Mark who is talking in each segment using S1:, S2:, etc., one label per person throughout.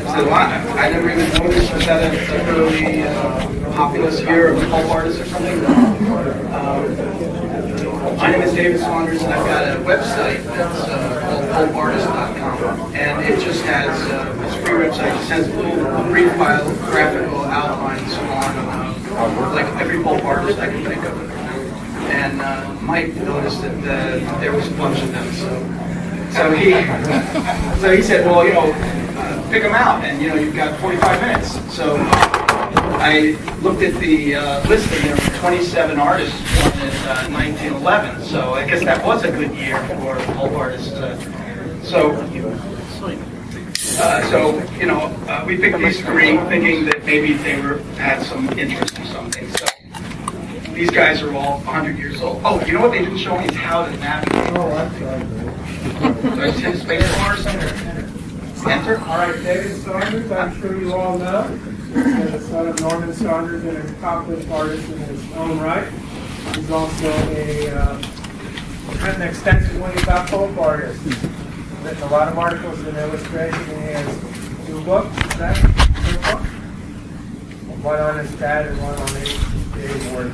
S1: I never even noticed that a really populous year of pulp artists or something. My name is David Saunders, and I've got a website that's called pulpartist.com, and it just has, it's a free website, it just has little brief biographical outlines on like every pulp artist I can think of. And Mike noticed that there was a bunch of them, so he said, well, pick them out, and you've got 45 minutes. So I looked at the list, and there were 27 artists born in 1911. So I guess that was a good year for pulp artists. We picked these three, thinking that maybe they had some interest in something. So these guys are all 100 years old. Oh, you know what they didn't show me is how to navigate.
S2: Oh, I'm sorry.
S1: Do I hit space bar or something? Enter.
S2: All right, David Saunders, I'm sure you all know. He's the son of Norman Saunders and an accomplished artist in his own right. He's also written extensively about pulp artists. He's written a lot of articles and illustration. He has 2 books, is that his book? One on his dad and one on his work.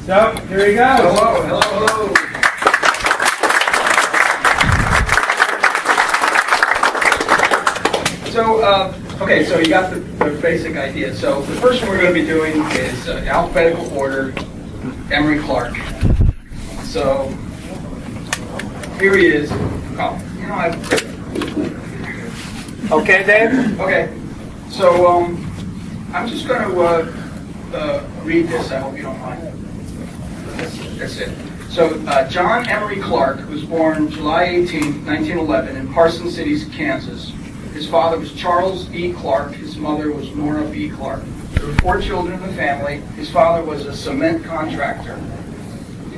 S2: So, here he goes.
S1: Hello. So you got the basic idea. So the first one we're going to be doing is alphabetical order, Emery Clarke. So here he is.
S2: Okay, Dave?
S1: Okay. So I'm just going to read this. I hope you don't mind. That's it. So John Emery Clarke was born July 18, 1911 in Parson City, Kansas. His father was Charles E. Clarke. His mother was Nora B. Clarke. There were 4 children in the family. His father was a cement contractor.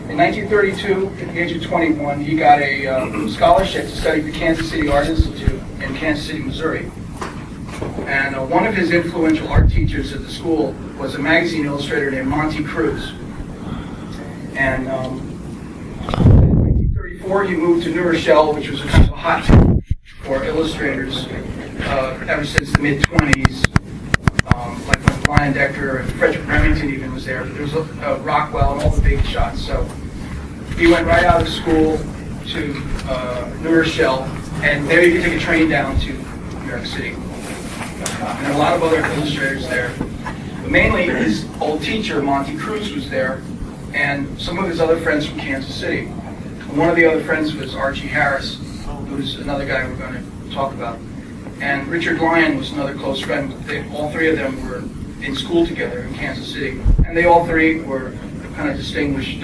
S1: In 1932, at the age of 21, he got a scholarship to study at the Kansas City Art Institute in Kansas City, Missouri. And one of his influential art teachers at the school was a magazine illustrator named Monty Cruz. And in 1934, he moved to New Rochelle, which was a kind of a hotbed for illustrators ever since the mid-20s, like when Lion Decker and Frederick Remington even was there. There was Rockwell and all the big shots. So he went right out of school to New Rochelle, and there you could take a train down to New York City. And a lot of other illustrators there. But mainly his old teacher, Monty Cruz, was there, and some of his other friends from Kansas City. And one of the other friends was Archie Harris, who's another guy we're going to talk about. And Richard Lyon was another close friend. All 3 of them were in school together in Kansas City. And they all 3 were kind of distinguished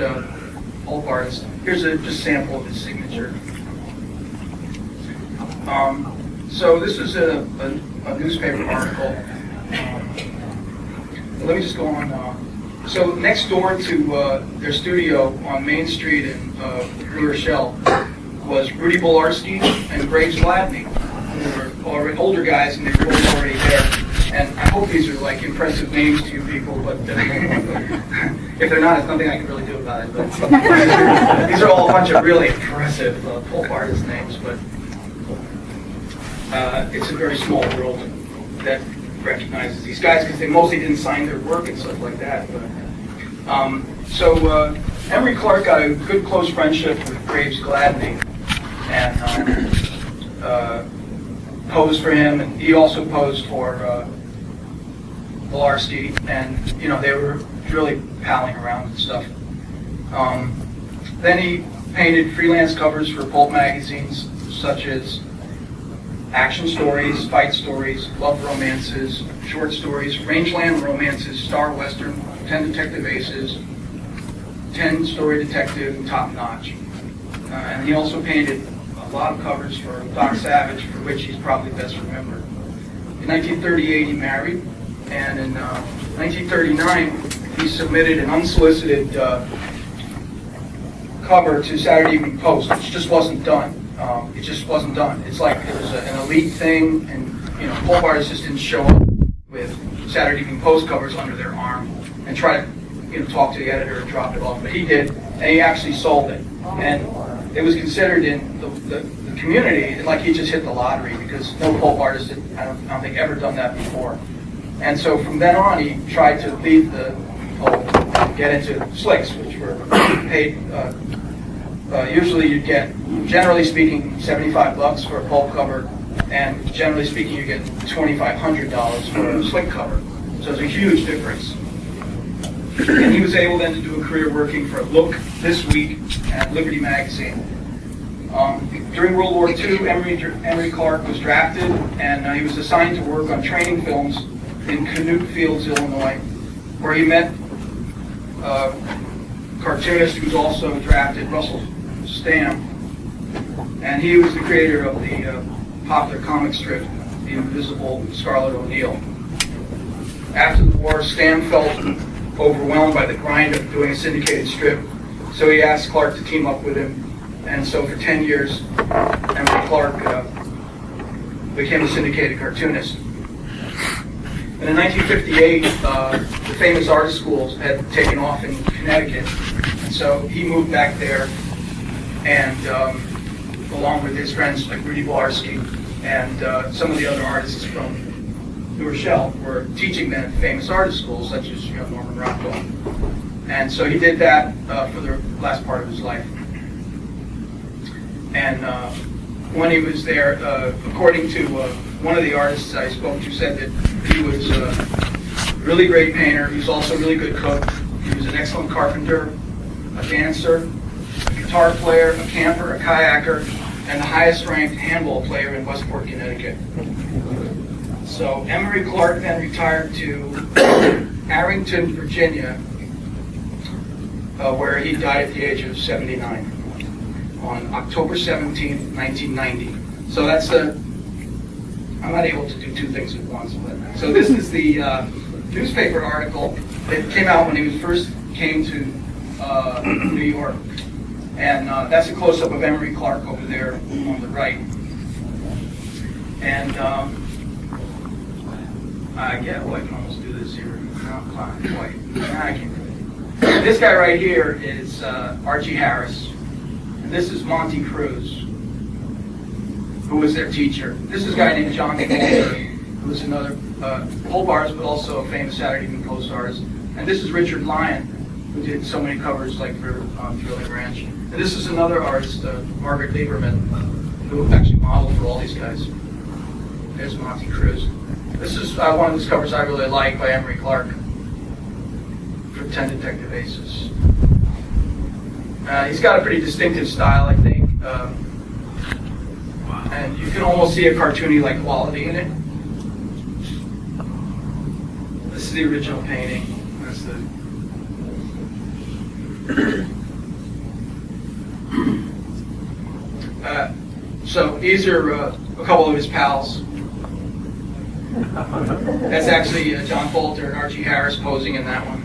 S1: pulp artists. Here's just a sample of his signature. So this is a newspaper article. Let me just go on. So next door to their studio on Main Street in New Rochelle was Rudy Bolarski and Graves Gladney, who were already older guys, and they were both already there. And I hope these are like impressive names to you people, but if they're not, it's nothing I can really do about it. But these are all a bunch of really impressive pulp artist names, but it's a very small world that recognizes these guys because they mostly didn't sign their work and stuff like that. But, Emery Clarke got a good close friendship with Graves Gladney, and posed for him, and he also posed for Bolarski, and they were really palling around and stuff. Then he painted freelance covers for pulp magazines such as action stories, fight stories, love romances, short stories, rangeland romances, star western, 10 detective aces, 10 story detective, and top notch. And he also painted a lot of covers for Doc Savage, for which he's probably best remembered. In 1938, he married, and in 1939, he submitted an unsolicited cover to Saturday Evening Post, which just wasn't done. It just wasn't done. It's like it was an elite thing, and pulp artists just didn't show up with Saturday Evening Post covers under their arm and try to talk to the editor and drop it off. But he did, and he actually sold it. And it was considered in the the community like he just hit the lottery, because no pulp artist had, I don't think, ever done that before. And so from then on, he tried to leave the pulp and get into slicks, which were paid. Usually you'd get, generally speaking, $75 for a pulp cover, and generally speaking, you get $2,500 for a slick cover. So it's a huge difference. And he was able then to do a career working for Look, This Week, and Liberty Magazine. During World War II, Emery Clarke was drafted, and he was assigned to work on training films in Canute Fields, Illinois, where he met a cartoonist who was also drafted, Russell Stam, and he was the creator of the popular comic strip, The Invisible Scarlet O'Neil. After the war, Stam felt overwhelmed by the grind of doing a syndicated strip, so he asked Clarke to team up with him, and so for 10 years, Emery Clarke became a syndicated cartoonist. And in 1958, the famous art schools had taken off in Connecticut, and so he moved back there, and along with his friends like Rudy Blarski and some of the other artists from New Rochelle were teaching then at famous artist schools, such as Norman Rockwell. And so he did that for the last part of his life. And when he was there, according to one of the artists I spoke to, said that he was a really great painter. He was also a really good cook. He was an excellent carpenter, a dancer, a guitar player, a camper, a kayaker, and the highest-ranked handball player in Westport, Connecticut. So Emery Clarke then retired to Arrington, Virginia, where he died at the age of 79 on October 17, 1990. So that's I'm not able to do two things at once. But so this is the newspaper article that came out when he first came to New York. And that's a close-up of Emery Clarke over there on the right. And I can almost do this here. No, quite. I can't. This guy right here is Archie Harris. And this is Monty Cruz, who was their teacher. This is a guy named John Fulter, who was another pulp artist, but also a famous Saturday Evening Post artist. And this is Richard Lyon, who did so many covers like for Thrilling Ranch. And this is another artist, Margaret Lieberman, who actually modeled for all these guys. There's Monty Cruz. This is one of those covers I really like by Emery Clarke for 10 Detective Aces. He's got a pretty distinctive style, I think. And you can almost see a cartoony-like quality in it. This is the original painting. That's the... So these are a couple of his pals. That's actually John Fulter and Archie Harris posing in that one.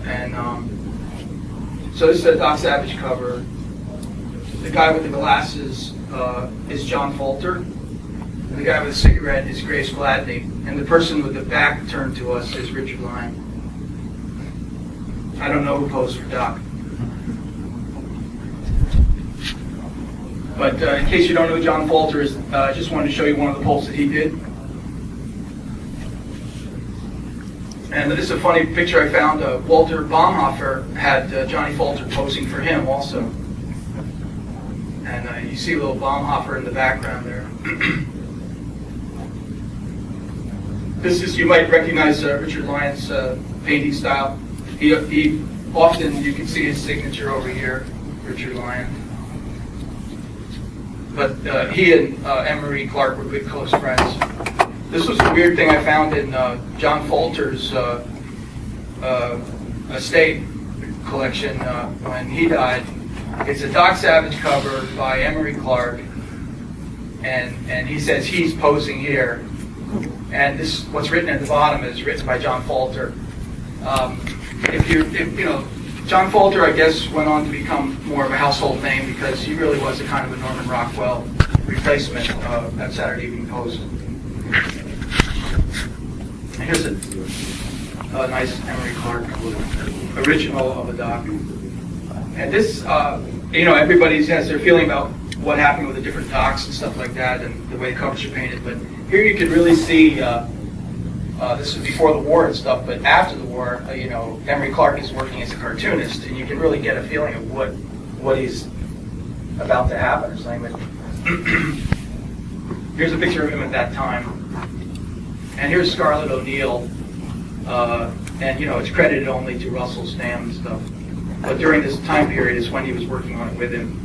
S1: And so this is a Doc Savage cover. The guy with the glasses is John Fulter. And the guy with the cigarette is Grace Gladney. And the person with the back turned to us is Richard Lyon. I don't know who posed for Doc. But in case you don't know who John Fulter is, I just wanted to show you one of the pulps that he did. And this is a funny picture I found. Walter Baumhofer had Johnny Fulter posing for him also. And you see a little Baumhofer in the background there. This is, you might recognize Richard Lyon's painting style. He often, you can see his signature over here, Richard Lyon. But he and Emery Clarke were good close friends. This was a weird thing I found in John Fulter's estate collection when he died. It's a Doc Savage cover by Emery Clarke, and he says he's posing here. And this, what's written at the bottom is written by John Fulter. John Fulter, I guess, went on to become more of a household name because he really was a kind of a Norman Rockwell replacement at Saturday Evening Post. And here's a nice Emery Clarke original of a Doc. And this everybody has their feeling about what happened with the different docks and stuff like that, and the way the covers are painted. But here you can really see, this was before the war and stuff, but after the war, Emery Clarke is working as a cartoonist, and you can really get a feeling of what he's about to happen or something. Here's a picture of him at that time, and here's Scarlett O'Neal, and it's credited only to Russell's stamp and stuff. But during this time period is when he was working on it with him.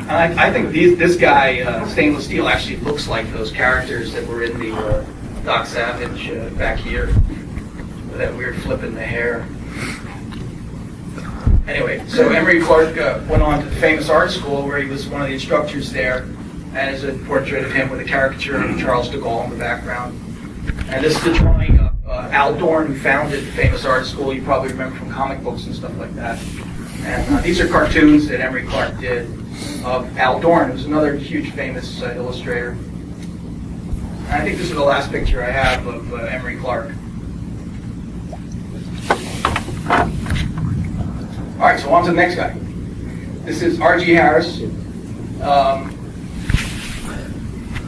S1: I think this guy, Stainless Steel, actually looks like those characters that were in the Doc Savage back here, with that weird flip in the hair. Anyway, so Emery Clarke went on to the famous art school where he was one of the instructors there, and there's a portrait of him with a caricature of Charles de Gaulle in the background. And this is the drawing of Al Dorn, who founded the famous art school. You probably remember from comic books and stuff like that. And these are cartoons that Emery Clarke did of Al Dorn, who's another huge famous illustrator. And I think this is the last picture I have of Emery Clarke. All right, so on to the next guy. This is R.G. Harris,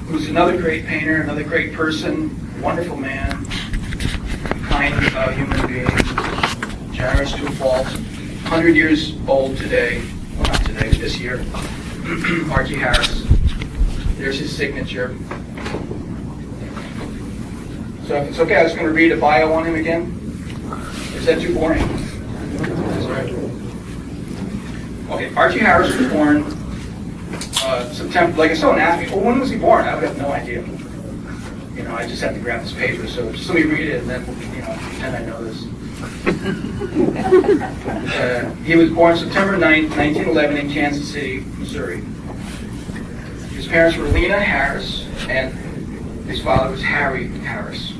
S1: who's another great painter, another great person, wonderful man, kind human being, generous to a fault. 100 years old today. Well, not today, this year. R.G. Harris. There's his signature. So if it's okay, I was going to read a bio on him again. Is that too boring? That's right. Okay, R.G. Harris was born September. Like if someone asked me, "Oh, when was he born?" I would have no idea. I just have to grab this paper. So just let me read it, and then pretend I know this. He was born September 9, 1911 in Kansas City, Missouri. His parents were Lena Harris, and his father was Harry Harris.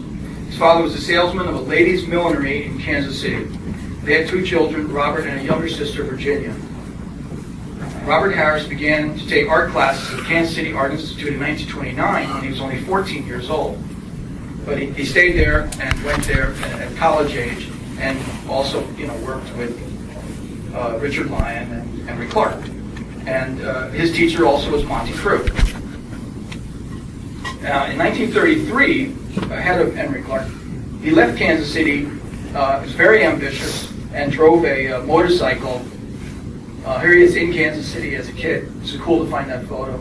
S1: His father was a salesman of a ladies' millinery in Kansas City. They had 2 children, Robert and a younger sister, Virginia. Robert Harris began to take art classes at the Kansas City Art Institute in 1929 when he was only 14 years old. But he stayed there and went there at college age, and also, worked with Richard Lyon and Emery Clarke. And his teacher also was Monty Crew. In 1933, ahead of Emery Clarke, he left Kansas City, was very ambitious, and drove a motorcycle. Here he is in Kansas City as a kid. It's cool to find that photo.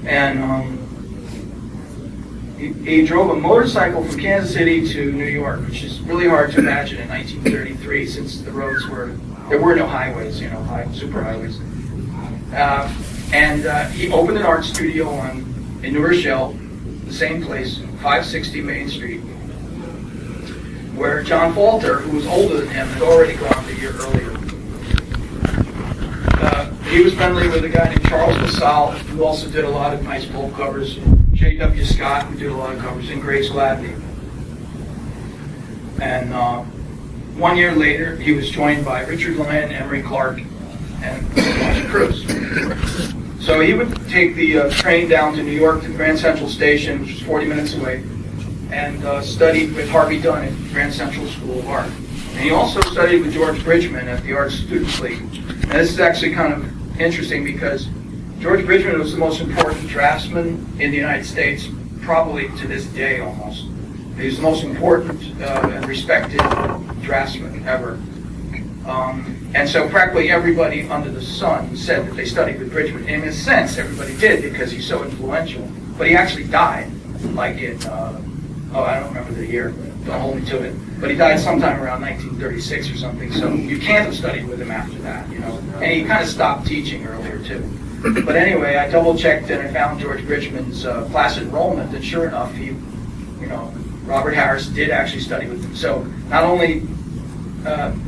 S1: And he drove a motorcycle from Kansas City to New York, which is really hard to imagine in 1933 since there were no highways, super highways. And he opened an art studio in New Rochelle, the same place, 560 Main Street, where John Falter, who was older than him, had already gone the year earlier. He was friendly with a guy named Charles LaSalle, who also did a lot of nice Pulp covers, J.W. Scott, who did a lot of covers, and Grace Gladney. And 1 year later, he was joined by Richard Lyon, Emery Clarke, and Monty Cruz. So he would take the train down to New York to Grand Central Station, which was 40 minutes away, and studied with Harvey Dunn at Grand Central School of Art. And he also studied with George Bridgman at the Art Students League. And this is actually kind of interesting because George Bridgman was the most important draftsman in the United States, probably to this day almost. He was the most important and respected draftsman ever. And so practically everybody under the sun said that they studied with Bridgman. In a sense, everybody did because he's so influential. But he actually died, like in, I don't remember the year, don't hold me to it. But he died sometime around 1936 or something, so you can't have studied with him after that, And he kind of stopped teaching earlier, too. But anyway, I double-checked and I found George Bridgman's class enrollment, and sure enough, Robert Harris did actually study with him. So not only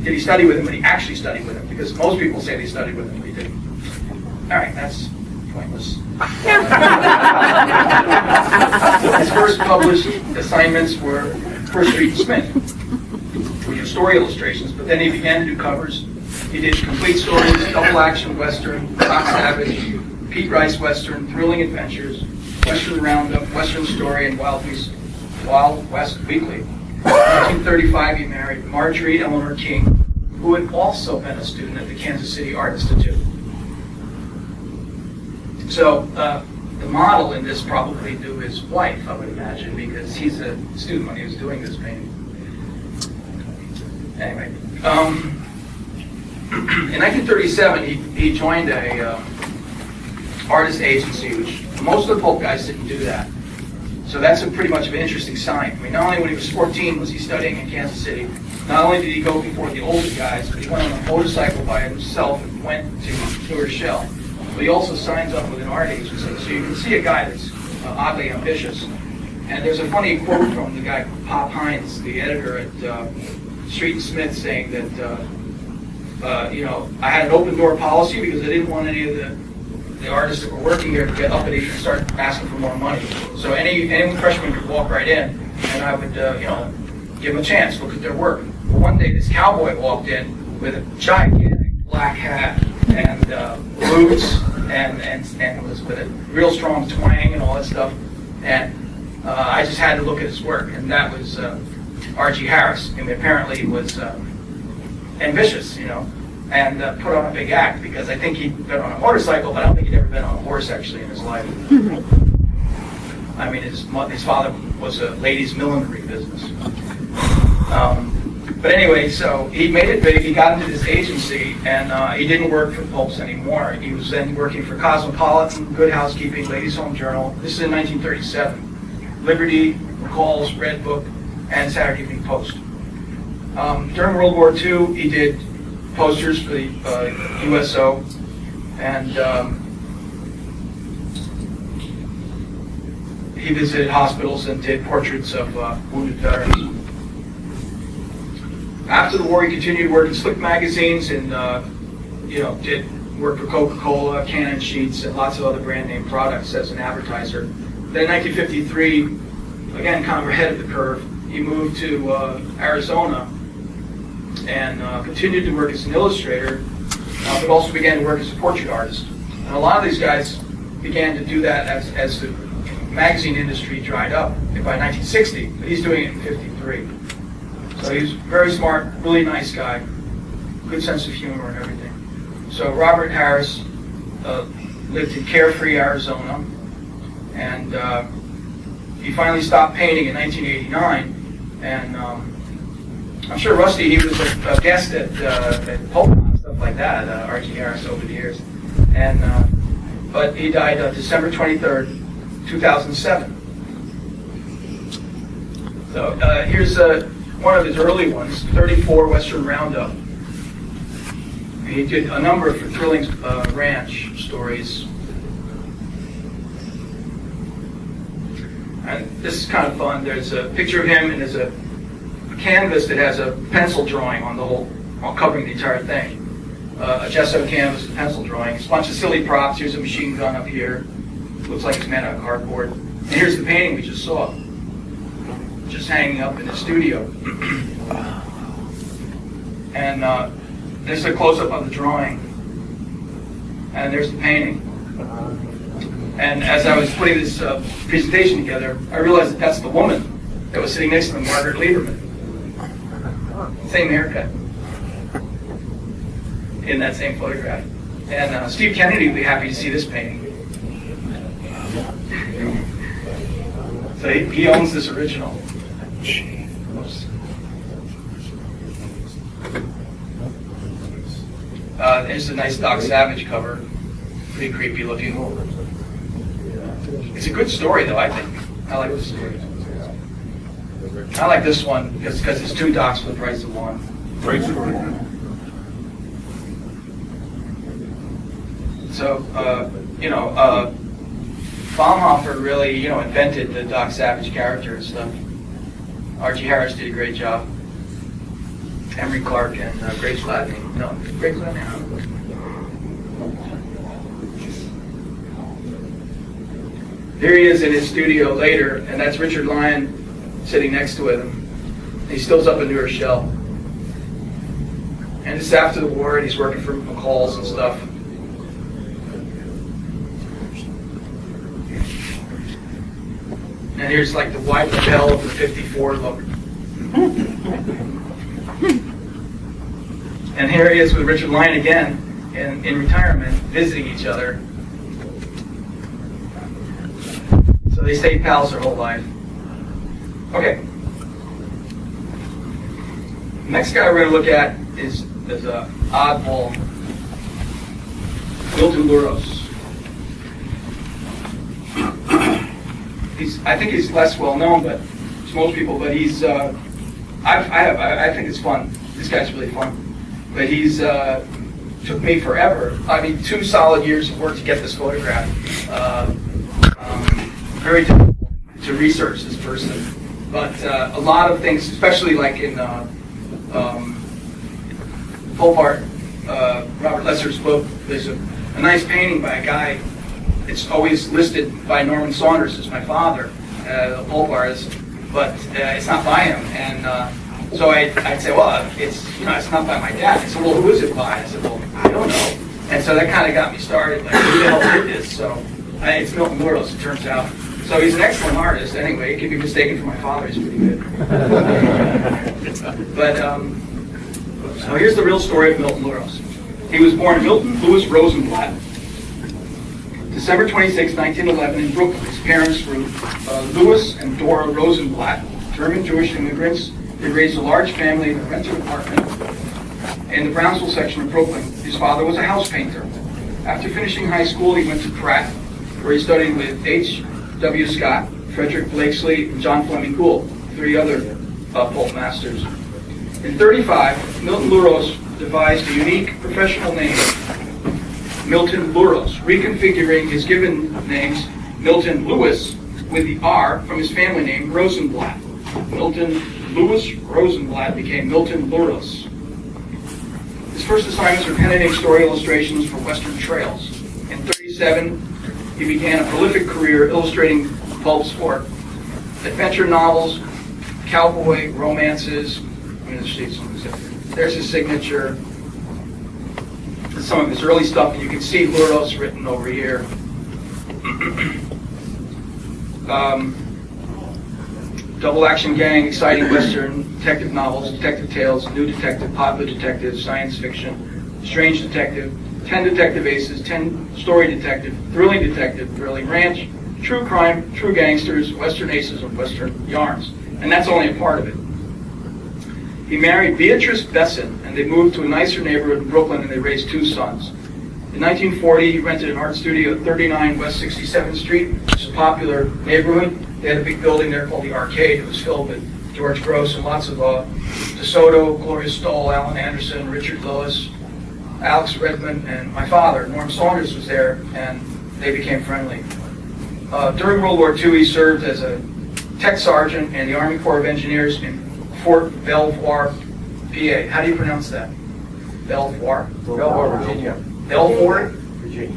S1: did he study with him, but he actually studied with him, because most people say they studied with him, but he didn't. All right, that's pointless. His first published assignments were First Street and Smith, which were story illustrations, but then he began to do covers. He did complete stories, double action Western, Doc Savage, Pete Rice Western, Thrilling Adventures, Western Roundup, Western Story, and Wild West Weekly. In 1935, he married Marjorie Eleanor King, who who had also been a student at the Kansas City Art Institute. So the model in this probably knew his wife, I would imagine, because he's a student when he was doing this painting. Anyway, in 1937, he joined a artist agency, which most of the Pulp guys didn't do that. So that's pretty much of an interesting sign. I mean, not only when he was 14 was he studying in Kansas City, not only did he go before the older guys, but he went on a motorcycle by himself and went to New Rochelle. But he also signs up with an art agency. So you can see a guy that's oddly ambitious. And there's a funny quote from the guy, Pop Hines, the editor at Street and Smith, saying that, I had an open door policy because I didn't want any of the artists that were working here to get up at 8 and start asking for more money. So any freshman could walk right in, and I would, give them a chance, look at their work. But one day, this cowboy walked in with a gigantic black hat and boots, and was with a real strong twang and all that stuff. And I just had to look at his work, and that was R.G. Harris. I mean, apparently he was ambitious, and put on a big act, because I think he'd been on a motorcycle, but I don't think he'd ever been on a horse actually in his life. I mean, his father was a ladies' millinery business. But anyway, so he made it big. He got into this agency, and he didn't work for Pulp's anymore. He was then working for Cosmopolitan, Good Housekeeping, Ladies' Home Journal. This is in 1937. Liberty, McCall's, Red Book, and Saturday Evening Post. During World War II, he did posters for the USO, and he visited hospitals and did portraits of wounded veterans. After the war, he continued to work in Slick magazines and did work for Coca-Cola, Canon Sheets, and lots of other brand name products as an advertiser. Then in 1953, again, kind of ahead of the curve, he moved to Arizona and continued to work as an illustrator, but also began to work as a portrait artist. And a lot of these guys began to do that as the magazine industry dried up by 1960, but he's doing it in 53. So he's very smart, really nice guy, good sense of humor and everything. So Robert Harris lived in Carefree, Arizona, and he finally stopped painting in 1989, and I'm sure Rusty, he was a guest at Pulp and stuff like that, R.G. Harris over the years. And but he died December 23rd, 2007. So here's one of his early ones, 34 Western Roundup. He did a number of thrilling ranch stories. And this is kind of fun. There's a picture of him, and there's a canvas that has a pencil drawing on the whole, covering the entire thing. A gesso canvas, a pencil drawing. It's a bunch of silly props. Here's a machine gun up here. Looks like it's made out of cardboard. And here's the painting we just saw, just hanging up in the studio. And there's a close-up of the drawing. And there's the painting. And as I was putting this presentation together, I realized that that's the woman that was sitting next to me, Margaret Lieberman. Same haircut in that same photograph. And Steve Kennedy would be happy to see this painting. So he owns this original. There's a nice Doc Savage cover. Pretty creepy looking. It's a good story though, I think. I like this story. I like this one because it's 2 docs for the price of 1.
S3: Great story.
S1: So, Baumhofer really, invented the Doc Savage character and stuff. R.G. Harris did a great job. Emery Clarke and Grace Gladney. No, Grace Gladney. Here he is in his studio later, and that's Richard Lyon sitting next to him. He still's up in New Rochelle. And it's after the war, and he's working for McCall's and stuff. And here's like the wide lapel of the 54 look. And here he is with Richard Lyon again in retirement, visiting each other. So they stayed pals their whole life. Okay. The next guy we're going to look at is a oddball, Milton Luros. I think he's less well known, but to most people. But he's I think it's fun. This guy's really fun. But he's took me forever. I mean, 2 solid years of work to get this photograph. Very difficult to research this person, but a lot of things, especially like in Pulp, Robert Lesser's book, there's a nice painting by a guy. It's always listed by Norman Saunders as my father, the Pulp artist, but it's not by him. And so I'd say, well, it's not by my dad. I said, well, who is it by? I said, well, I don't know. And so that kind of got me started. Like, who the hell did this? So it's Milton Luros, it turns out. So he's an excellent artist. Anyway, he could be mistaken for my father. He's pretty good. But so here's the real story of Milton Luros. He was born Milton Louis Rosenblatt, December 26, 1911, in Brooklyn. His parents were Louis and Dora Rosenblatt, German-Jewish immigrants. They raised a large family in a rented apartment in the Brownsville section of Brooklyn. His father was a house painter. After finishing high school, he went to Pratt, where he studied with H.W. Scott, Frederick Blakesley, and John Fleming Gould, 3 other Pulp masters. In 1935, Milton Luros devised a unique professional name, Milton Luros, reconfiguring his given names, Milton Louis, with the R from his family name, Rosenblatt. Milton Louis Rosenblatt became Milton Luros. His first assignments were pen and ink story illustrations for Western Trails. In 1937, he began a prolific career illustrating pulp sport, adventure novels, cowboy romances. I'm going to see some of this. There's his signature. Some of his early stuff, and you can see Luros written over here. Double Action Gang, exciting Western, detective novels, detective tales, new detective, popular detective, science fiction, strange detective, 10 detective aces, 10 story detective, thrilling ranch, true crime, true gangsters, Western aces, and Western yarns. And that's only a part of it. He married Beatrice Besson, and they moved to a nicer neighborhood in Brooklyn, and they raised 2 sons. In 1940, he rented an art studio at 39 West 67th Street, which is a popular neighborhood. They had a big building there called the Arcade. It was filled with George Gross and lots of DeSoto, Gloria Stoll, Alan Anderson, Richard Lewis, Alex Redmond, and my father, Norm Saunders, was there, and they became friendly. During World War II, he served as a tech sergeant in the Army Corps of Engineers in Fort Belvoir, PA. How do you pronounce that? Belvoir?
S2: Belvoir, Virginia.
S1: Belvoir?
S2: Virginia.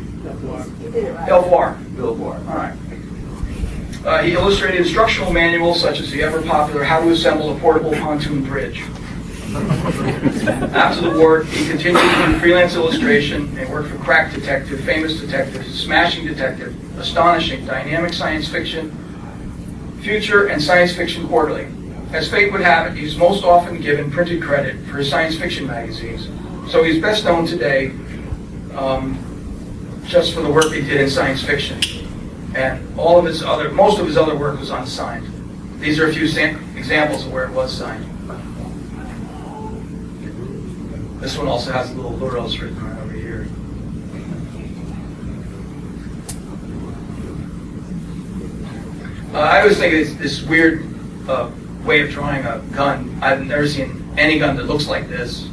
S1: Belvoir.
S2: Belvoir.
S1: All right. He illustrated instructional manuals such as the ever-popular How to Assemble a Portable Pontoon Bridge. After the war, he continued to do freelance illustration and worked for Crack Detective, Famous Detective, Smashing Detective, Astonishing, Dynamic Science Fiction, Future, and Science Fiction Quarterly. As fate would have it, he's most often given printed credit for his science fiction magazines. So he's best known today just for the work he did in science fiction. And most of his other work was unsigned. These are a few examples of where it was signed. This one also has a little Luros written right over here. I always think it's this weird way of drawing a gun. I've never seen any gun that looks like this.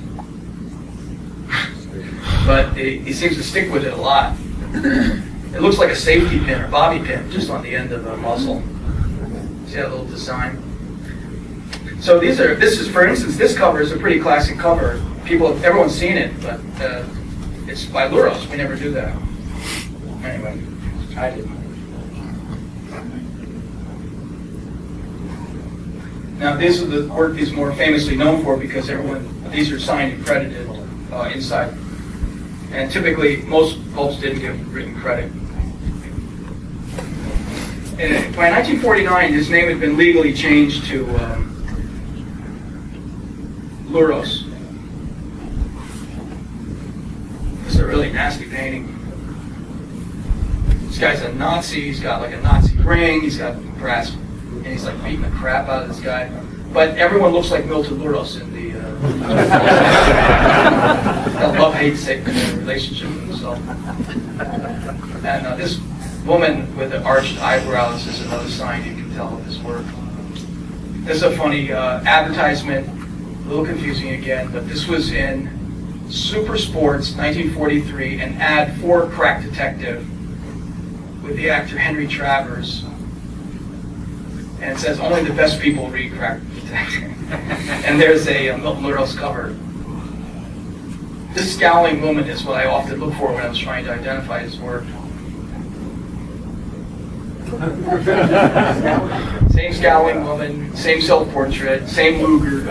S1: But he seems to stick with it a lot. It looks like a safety pin or bobby pin just on the end of a muzzle. See that little design? So for instance, this cover is a pretty classic cover. Everyone's seen it, but it's by Luros. We never do that. Anyway, I didn't. Now, this is the work he's more famously known for because these are signed and credited inside. And typically, most Pulps didn't give written credit. And by 1949, his name had been legally changed to Luros. a really nasty painting. This guy's a Nazi. He's got like a Nazi ring. He's got brass, and he's like beating the crap out of this guy. But everyone looks like Milton Luros in the that love-hate relationship with himself. And this woman with the arched eyebrows is another sign you can tell of his work. This is a funny advertisement, a little confusing again, but this was in Super Sports, 1943, an ad for Crack Detective with the actor Henry Travers. And it says, only the best people read Crack Detective. And there's a Milton Luros cover. This scowling woman is what I often look for when I was trying to identify his work. Same scowling woman, same self-portrait, same Luger.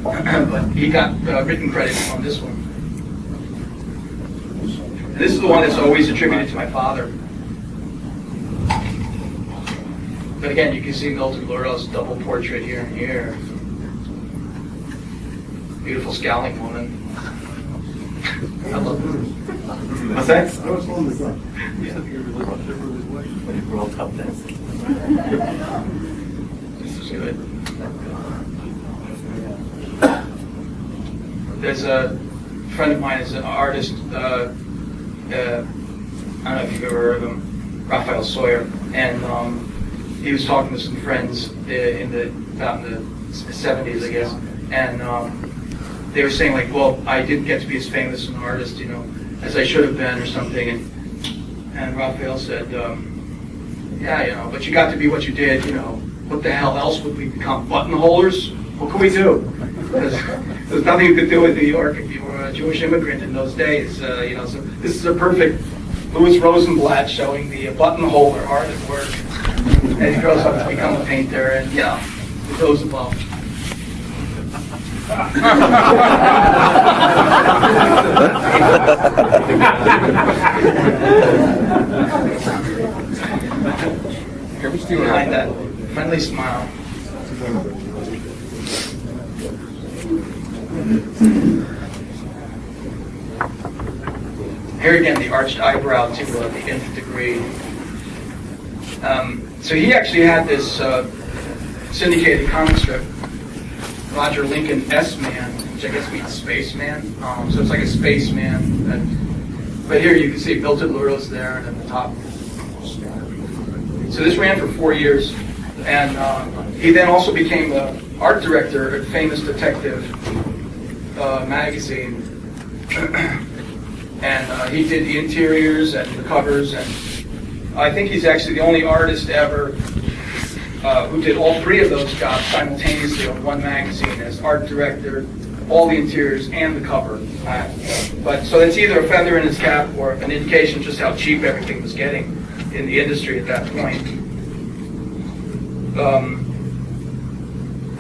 S1: But he got written credit on this one. And this is the one that's always attributed to my father. But again, you can see Milton Luros' double portrait here and here. Beautiful scowling woman. I love this. What's that? This is good. There's a friend of mine is an artist. I don't know if you've ever heard of him, Raphael Sawyer, and he was talking to some friends about in the 70s, I guess, and they were saying like, well, I didn't get to be as famous an artist, as I should have been or something, and Raphael said, yeah, but you got to be what you did, what the hell else would we become? Buttonholers? What could we do? Because there's nothing you could do in New York if you were a Jewish immigrant in those days, so this is a perfect Louis Rosenblatt showing the buttonholer hard at work. And he grows up to become a painter, and it goes above. Behind that friendly smile. Here again, the arched eyebrow to the nth degree. So he actually had this syndicated comic strip, Roger Lincoln S-Man, which I guess means spaceman. So it's like a spaceman. But here you can see Milton Luros there and at the top. So this ran for 4 years. And he then also became the art director at Famous Detective magazine. And he did the interiors and the covers, and I think he's actually the only artist ever who did all three of those jobs simultaneously on one magazine as art director, all the interiors, and the cover. But so it's either a feather in his cap or an indication just how cheap everything was getting in the industry at that point.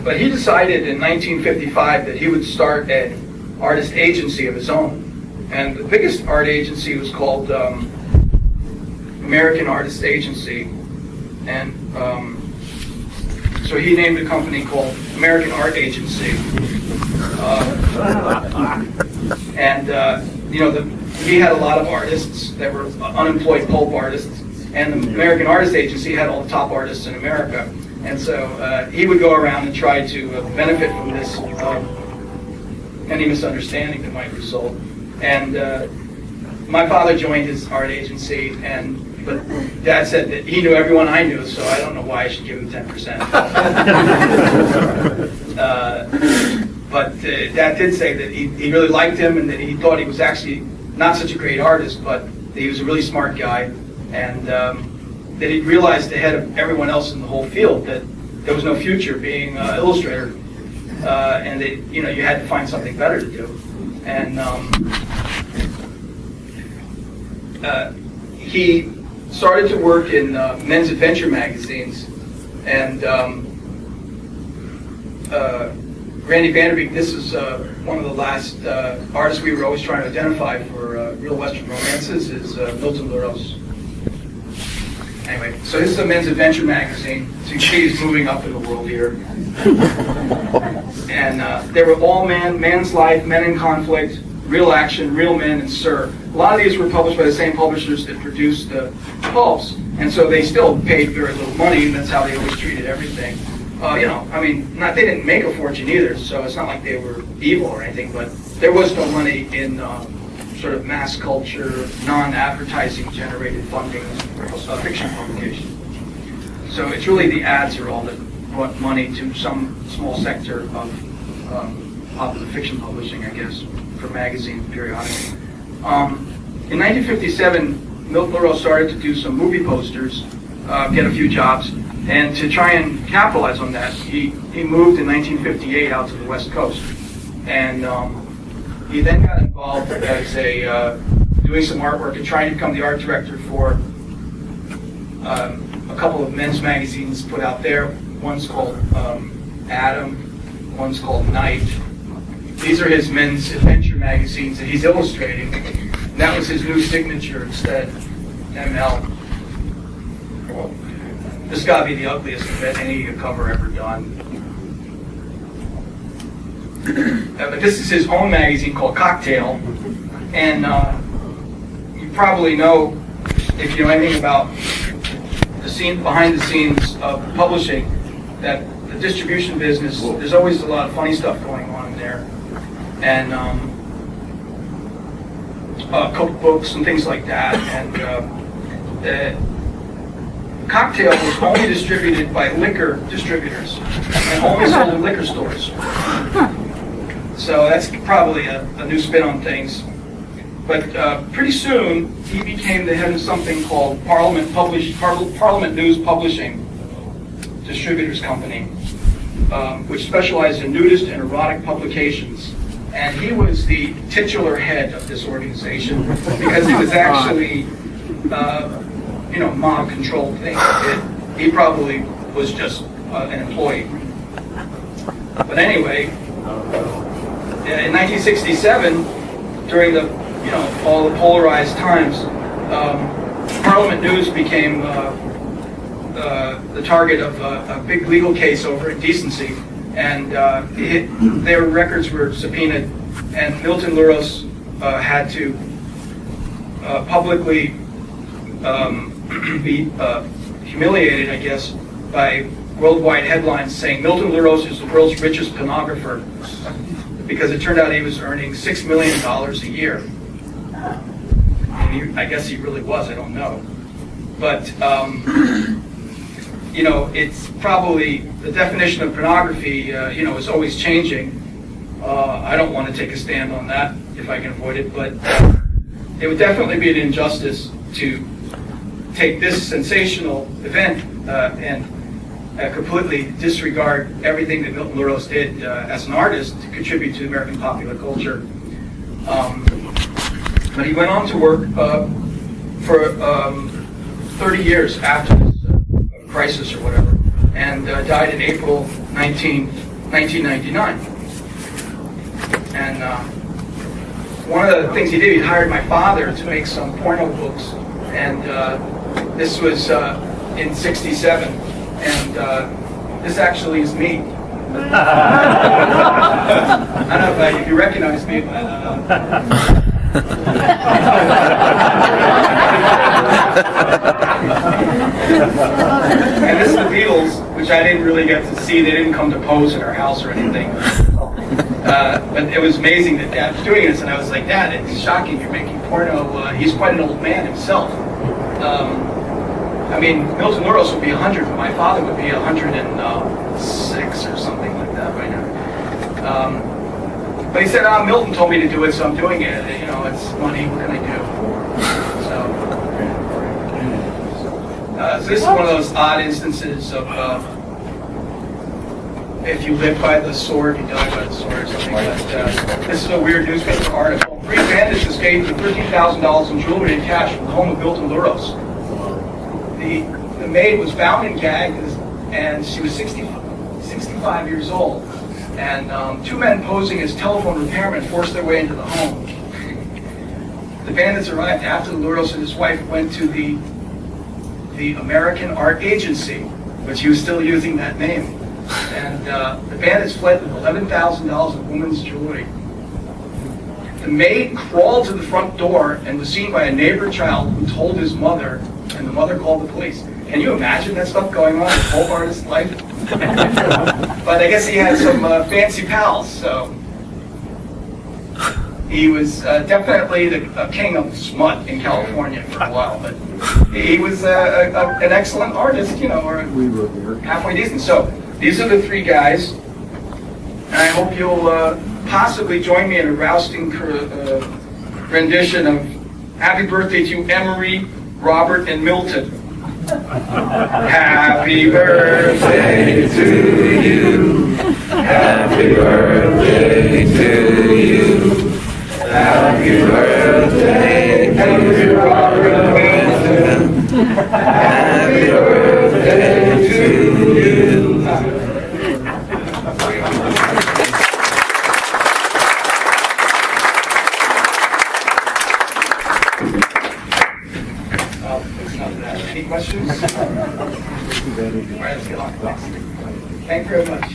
S1: But he decided in 1955 that he would start an artist agency of his own. And the biggest art agency was called American Artist Agency. And so he named a company called American Art Agency. He had a lot of artists that were unemployed pulp artists. And the American Artist Agency had all the top artists in America. And so he would go around and try to benefit from this, any misunderstanding that might result. And my father joined his art agency, but Dad said that he knew everyone I knew, so I don't know why I should give him 10%. But Dad did say that he really liked him and that he thought he was actually not such a great artist, but that he was a really smart guy, and that he realized ahead of everyone else in the whole field that there was no future being an illustrator, and that you had to find something better to do. And he started to work in men's adventure magazines, and Randy Vanderbeek, this is one of the last artists we were always trying to identify for real Western romances, is Milton Luros. Anyway, so this is a men's adventure magazine. So you see he's moving up in the world here. And they were all man's life, men in conflict, Real Action, Real Men, and Sir. A lot of these were published by the same publishers that produced the Pulps, and so they still paid very little money, and that's how they always treated everything. They didn't make a fortune either, so it's not like they were evil or anything, but there was no money in sort of mass culture, non-advertising generated funding of fiction publication. So it's really the ads are all that brought money to some small sector of popular fiction publishing, I guess, for magazines and periodicals. In 1957, Milton Luros started to do some movie posters, get a few jobs, and to try and capitalize on that, he moved in 1958 out to the West Coast. And he then got involved as doing some artwork and trying to become the art director for a couple of men's magazines put out there. One's called Adam, one's called Night. These are his men's adventure magazines that he's illustrating. And that was his new signature instead, ML. This got to be the ugliest of any cover ever done. But this is his own magazine called Cocktail, and you probably know, if you know anything about the scene behind the scenes of publishing, that the distribution business, there's always a lot of funny stuff going on in there, and cookbooks and things like that. And Cocktail was only distributed by liquor distributors and only sold in liquor stores. So that's probably a new spin on things. But pretty soon, he became the head of something called Parliament News Publishing Distributors Company, which specialized in nudist and erotic publications. And he was the titular head of this organization because it was actually, mob-controlled thing. He probably was just an employee. But anyway, in 1967, during all the polarized times, Parliament News became the target of a big legal case over indecency, and their records were subpoenaed, and Milton Luros had to publicly be humiliated, I guess, by worldwide headlines saying Milton Luros is the world's richest pornographer, because it turned out he was earning $6 million a year. And I guess he really was, I don't know. But, it's probably, the definition of pornography, is always changing. I don't want to take a stand on that if I can avoid it, but it would definitely be an injustice to take this sensational event and completely disregard everything that Milton Luros did as an artist to contribute to American popular culture. But he went on to work for 30 years after this crisis or whatever, and died in April 1999. And one of the things he did, he hired my father to make some porno books, and this was in '67, and this actually is me. I don't know if you recognize me, but and this is the Beatles, which I didn't really get to see. They didn't come to pose in our house or anything. But it was amazing that Dad was doing this, and I was like, Dad, it's shocking you're making porno. He's quite an old man himself. Milton Luros would be 100, but my father would be 106 or something like that by now. But he said, Milton told me to do it, so I'm doing it. It's money, what can I do? So this is one of those odd instances of if you live by the sword, you die by the sword, or something like that. This is a weird newspaper article. 3 bandits escaped with $13,000 in jewelry and cash from the home of Milton Luros. The maid was bound and gagged, and she was 65 years old. And 2 men posing as telephone repairmen forced their way into the home. The bandits arrived after Luros and his wife went to the American Art Agency, which he was still using that name. And the bandits fled with $11,000 of women's jewelry. The maid crawled to the front door and was seen by a neighbor child who told his mother, and the mother called the police. Can you imagine that stuff going on in a pulp artist's life? But I guess he had some fancy pals, so he was definitely the king of smut in California for a while. But he was an excellent artist, you know, or halfway decent. So these are the three guys, and I hope you'll possibly join me in a rousing rendition of Happy Birthday to Emery, Robert, and Milton. Happy birthday to you. Happy birthday to you. Happy birthday, happy Robert and Milton. Happy birthday to you. Any questions? All right, let's get on. Thank you very much.